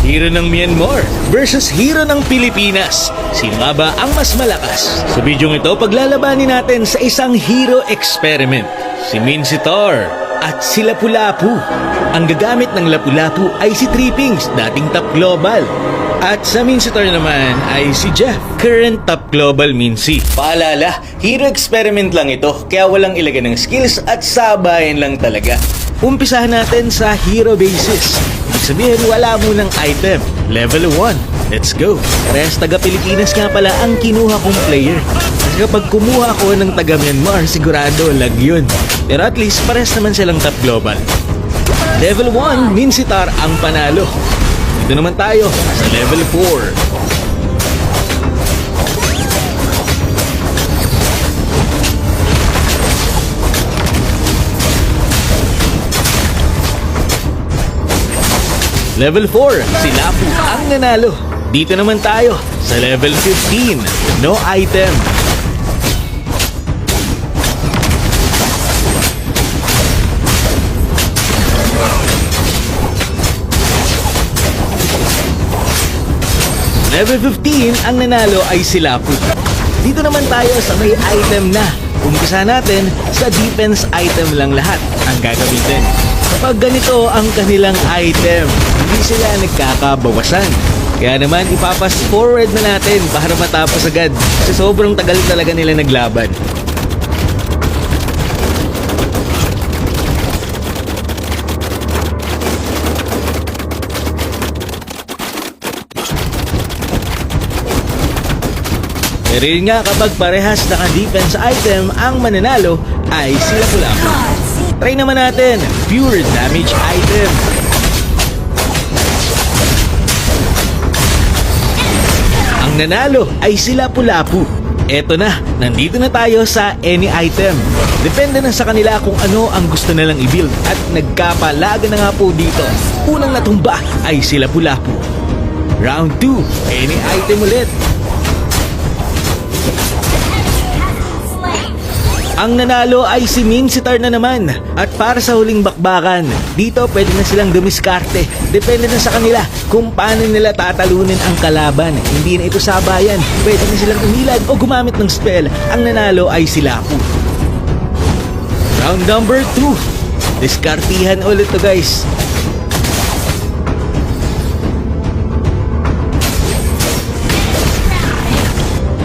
Hero ng Myanmar versus hero ng Pilipinas. Sino nga ba ang mas malakas? Sa bidyong ito, paglalabanin natin sa isang hero experiment. Si Mincetar at si Lapu-Lapu. Ang gagamit ng Lapu-Lapu ay si Trippings, dating top global. At sa Mincetar naman ay si Jeff, current top global Mincy. Paalala, hero experiment lang ito, kaya walang ilagay ng skills at sabayan lang talaga. Umpisahan natin sa hero basis. Ibig sabihin, wala munang item. Level 1. Let's go. Parehas taga-Pilipinas nga pala ang kinuha kong player. Kasi kapag kumuha ako ng taga-Myanmar, sigurado lag yun. Pero at least, parehas naman silang top global. Level 1, Mincetar ang panalo. Dito naman tayo sa level 4. Level 4, si Lapu ang nanalo. Dito naman tayo sa level 15, no item. Level 15, ang nanalo ay si Lapu. Dito naman tayo sa may item na. Umpisa natin sa defense item lang lahat ang gagamitin. Kapag ganito ang kanilang item, hindi sila nagkakabawasan. Kaya naman ipapas forward na natin para matapos agad kasi sobrang tagal talaga nila naglaban. Pero yun nga, kapag parehas naka-defense item, ang mananalo ay si Lapu-Lapu. Try naman natin, pure damage item. Ang nanalo ay si Lapu-Lapu. Eto na, nandito na tayo sa any item. Depende na sa kanila kung ano ang gusto nilang i-build at nagkapalaga na nga po dito. Unang natumba ay si Lapu-Lapu. Round 2, any item ulit. Ang nanalo ay si Mincetar na naman. At para sa huling bakbakan, dito pwede na silang dumiskarte. Depende na sa kanila kung paano nila tatalunin ang kalaban. Hindi na ito sabayan. Pwede na silang umilad o gumamit ng spell. Ang nanalo ay si Lapu. Round number 2. Diskartihan ulit to guys.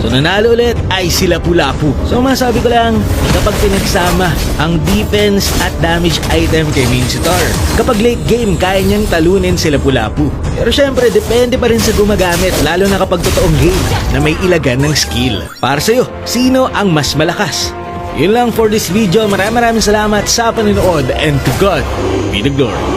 So nanalo ulit ay si Lapu-Lapu. So masabi ko lang, kapag pinagsama ang defense at damage item kay Mincetar, kapag late game, kaya niyang talunin si Lapu-Lapu. Pero syempre, depende pa rin sa gumagamit, lalo na kapag totoong game na may ilagan ng skill. Para sa'yo, sino ang mas malakas? Yun lang for this video. Maraming salamat sa panonood and to God be the glory.